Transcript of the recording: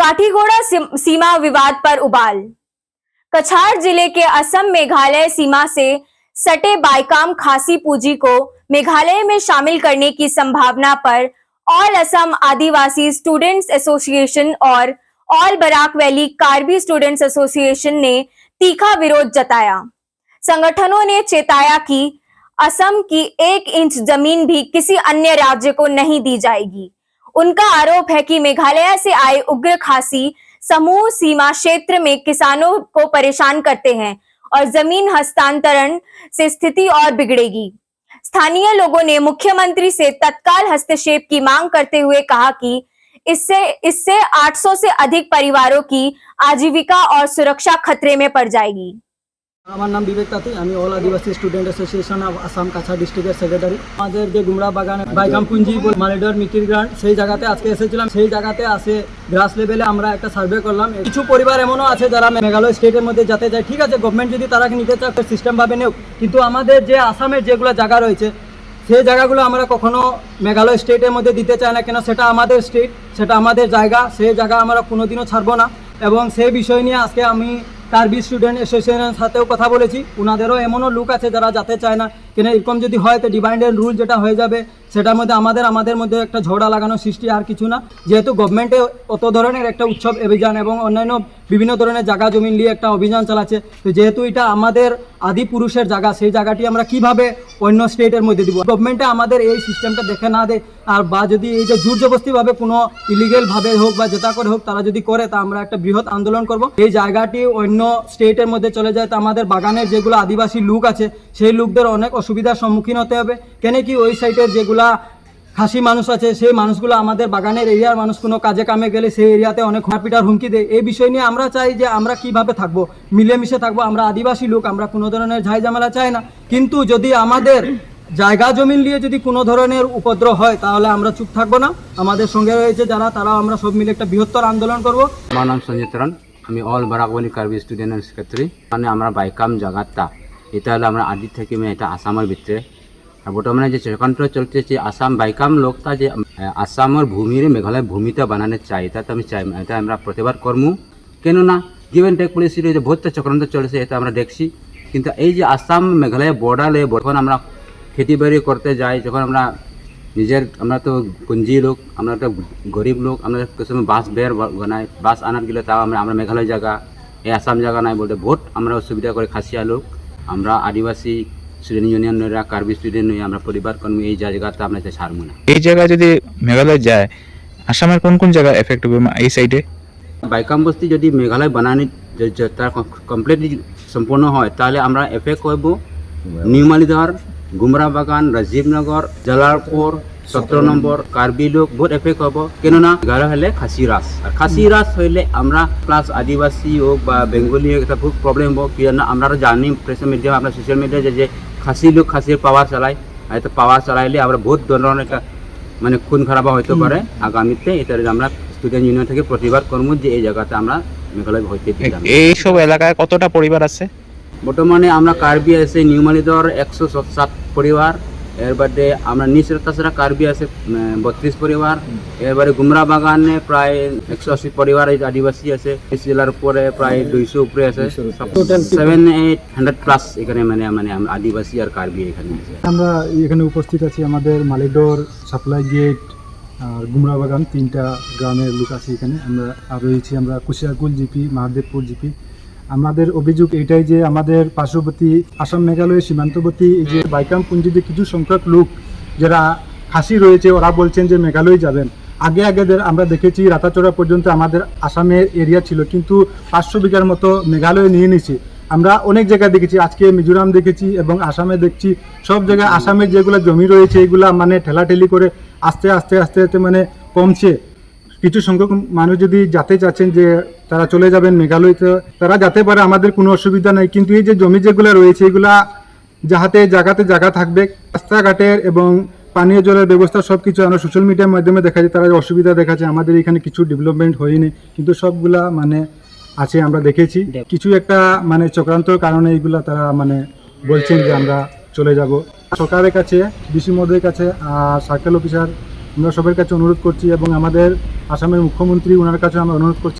काठीगोड़ा सीमा विवाद पर उबाल। कछार जिले के असम मेघालय सीमा से सटे बाइकाम खासी पूंजी को मेघालय में शामिल करने की संभावना पर all Assam Adivasi students association और all Barak valley Karbi students association ने तीखा विरोध जताया। संगठनों ने चेताया कि असम की 1 इंच जमीन भी किसी अन्य राज्य को नहीं दी जाएगी। उनका आरोप है कि मेघालय से आए उग्र खासी समूह सीमा क्षेत्र में किसानों को परेशान करते हैं और जमीन हस्तांतरण से स्थिति और बिगड़ेगी। स्थानीय लोगों ने मुख्यमंत्री से तत्काल हस्तक्षेप की मांग करते हुए कहा कि इससे 800 से अधिक परिवारों की आजीविका और सुरक्षा खतरे में पड़ जाएगी। আমার নাম বিবেক তাঁতি, আমি all Adivasi student association of Assam Cachar ডিস্ট্রিক্টের সেক্রেটারি। আমাদের যে গুমরা বাগান বাইকাম পুঞ্জি মালিডর মিকির গ্রান্ট সেই জায়গাতে আজকে এসেছিলাম। সেই জায়গাতে আসে গ্রাস লেভেলে আমরা একটা সার্ভে করলাম। কিছু পরিবার এমনও আছে যারা মেঘালয় স্টেটের মধ্যে যেতে চায়, ঠিক আছে গভর্নমেন্ট যদি তারা নিতে চায় সিস্টেমভাবে নেও, কিন্তু আমাদের যে আসামের যেগুলো জায়গা রয়েছে সেই জায়গাগুলো আমরা কখনো মেঘালয় স্টেটের মধ্যে দিতে চাই না। কেন সেটা আমাদের স্টেট, সেটা আমাদের জায়গা, সেই জায়গা আমরা কোনোদিনও ছাড়বো না। এবং সেই বিষয় নিয়ে আজকে আমি কার্বি স্টুডেন্ট অ্যাসোসিয়েশনের সাথেও কথা বলেছি। ওনাদেরও এমনও লোক আছে যারা যেতে চায় না। কেন এরকম যদি হয় তো ডিভাইড অ্যান্ড রুল যেটা হয়ে যাবে সেটার মধ্যে আমাদের মধ্যে একটা ঝগড়া লাগানো সৃষ্টি, আর কিছু না। যেহেতু গভর্নমেন্টে অত ধরনের একটা উৎসব অভিযান এবং অন্যান্য বিভিন্ন ধরনের জায়গা জমি নিয়ে একটা অভিযান চালাচ্ছে, তো যেহেতু এটা আমাদের আদি পুরুষের জায়গা, সেই জায়গাটি আমরা কিভাবে অন্য স্টেটের মধ্যে দিব? গভর্নমেন্টে আমাদের এই সিস্টেমটা দেখে না দেয়, আর বা যদি এই যে জোর জবরদস্তিভাবে কোনো ইলিগেলভাবে হোক বা যেটা করে হোক তারা যদি করে, তা আমরা একটা বৃহৎ আন্দোলন করব। এই জায়গাটি অন্য স্টেটের মধ্যে চলে যায়, তো আমাদের বাগানের যেগুলো আদিবাসী লোক আছে সেই লোকদের অনেক অসুবিধার সম্মুখীন হতে হবে। কেন কি ওই সাইডের যেগুলা খাসি মানুষ আছে সেই মানুষগুলো আমাদের বাগানের এরিয়ার মানুষ কোনো কাজে কামে গেলে সেই এরিয়াতে অনেক খাপিটার হুমকি দেয়। এই বিষয় নিয়ে আমরা চাই যে আমরা কিভাবে থাকবো, মিলেমিশে থাকবো। আমরা আদিবাসী লোক, আমরা কোনো ধরনের ঝাই ঝামেলা চাই না, কিন্তু যদি আমাদের জায়গা জমিন নিয়ে যদি কোনো ধরনের উপদ্রব হয় তাহলে আমরা চুপ থাকবো না। আমাদের সঙ্গে রয়েছে যারা, তারাও আমরা সব মিলে একটা বৃহত্তর আন্দোলন করব। আমার নাম সঞ্জয় তরণ, আমি অল বারাকওয়ালি কার্বি স্টুডেন্ট সেক্রেটারি। মানে আমরা বাইকাম জায়গাটা এটা হলো আমরা আদি থেকে এটা আসামের ভিতরে, আর বর্তমানে যে চক্রান্ত চলতেছে আসাম বাইকাম লোকটা যে আসামের ভূমির মেঘালয় ভূমিটা বানানো চাই, এটা আমি চাই, এটা আমরা প্রতিবাদ করবো। কেননা গিভ অ্যান্ড টেক পলিসির যে বহুতটা চক্রান্ত চলেছে এটা আমরা দেখছি। কিন্তু এই যে আসাম মেঘালয় বর্ডারে যখন আমরা খেতি বাড়ি করতে যাই, যখন আমরা আমরা তো কুঞ্জি লোক, আমরা একটা গরিব লোক, আমরা কিছু বাস বের বানাই, বাস আনার গেলে তাও আমরা মেঘালয় জায়গা এই আসাম জায়গা নাই বলতে বহুত আমরা অসুবিধা করে খাসিয়া লোক। আমরা আদিবাসী স্টুডেন্ট ইউনিয়নরা কার্বি স্টুডেন্ট নিয়ে আমরা পরিবার কর্মী এই জায়গাটা আমরা ছাড়বো না। এই জায়গায় যদি মেঘালয় যায়, আসামের কোন কোন জায়গা এফেক্ট হবে এই সাইডে? বাইকাম বস্তি যদি মেঘালয় বানানি তার কমপ্লিটলি সম্পূর্ণ হয় তাহলে আমরা এফেক্ট হইব নিউ মালিদর, গুমরা বাগান, রাজীবনগর, জলালপুর, 17 নম্বর কার্বি লোক বহুত এফেক্ট হব। কেননা মেঘালয় হলে খাসি রাস, আর খাসি রাস হইলে আমরা প্লাস আদিবাসী হোক বা বেঙ্গলি হোক এটা খুব প্রবলেম হব। কেননা আমরা জানি প্রেস মিডিয়া, আমরা সোশ্যাল মিডিয়া যে খাসি লোক খাসির পাওয়ার চালায়, এটা পাওয়ার চালাইলে আমরা বহুত ধরনের একটা মানে খুন খারাপ হইতে পারে আগামীতে। এটা আমরা স্টুডেন্ট ইউনিয়ন থেকে প্রতিবাদ করবো যে এই জায়গাতে আমরা মেঘালয় হইতে দিলাম। এইসব এলাকায় কতটা পরিবার আছে বর্তমানে? আমরা কার্বি আছে নিউ মালিদর 107 পরিবার, এর বাদে আমরা নিচরা কার্বি আছে 32 পরিবার, এরবারে গুমরা বাগানে প্রায় 180 পরিবার আদিবাসী আছে। জেলার উপরে প্রায় 200 উপরে আছে, 700-800 প্লাস এখানে মানে আদিবাসী আর কার্বি এখানে আছে। আমরা এখানে উপস্থিত আছি, আমাদের মালিডোর, সাপ্লাই গেট আর গুমরা বাগান 3টা গ্রামের লোক আছে এখানে। আমরা আর রয়েছি আমরা কুশিয়াকুল জিপি, মহাদেবপুর জিপি। আমাদের অভিযোগ এটাই যে আমাদের পার্শ্ববর্তী আসাম মেঘালয়ের সীমান্তবর্তী এই যে বাইকাম পুঞ্জিতে কিছু সংখ্যক লোক যারা খাসি রয়েছে, ওরা বলছেন যে মেঘালয় যাবেন। আগে আমরা দেখেছি রাতাচড়া পর্যন্ত আমাদের আসামের এরিয়া ছিল, কিন্তু 500 বিঘার মতো মেঘালয় নিয়ে নিয়েছে। আমরা অনেক জায়গায় দেখেছি, আজকে মিজোরাম দেখেছি এবং আসামে দেখছি। সব জায়গায় আসামের যেগুলো জমি রয়েছে এগুলা মানে ঠেলাঠেলি করে আস্তে আস্তে মানে কমছে। কিছু সংখ্যক মানুষ যদি যেতে চাচ্ছেন যে তারা চলে যাবেন মেঘালয়তে, তারা যেতে পারে, আমাদের কোনো অসুবিধা নেই। কিন্তু এই যে জমি যেগুলো রয়েছে এগুলা যাহাতে জায়গা থাকবে, রাস্তাঘাটের এবং পানীয় জলের ব্যবস্থা সব কিছু আমরা সোশ্যাল মিডিয়ার মাধ্যমে দেখা যায়, তারা অসুবিধা দেখাচ্ছে। আমাদের এখানে কিছু ডেভেলপমেন্ট হয়নি, কিন্তু সবগুলা মানে আছে, আমরা দেখেছি। কিছু একটা মানে চক্রান্তর কারণে এইগুলা তারা মানে বলছেন যে আমরা চলে যাব। সরকারের কাছে, ডিসি মহোদয়ের কাছে আর সার্কেল অফিসার আমরা সবার কাছে অনুরোধ করছি, এবং আমাদের আসামের মুখ্যমন্ত্রী ওনার কাছে আমরা অনুরোধ করছি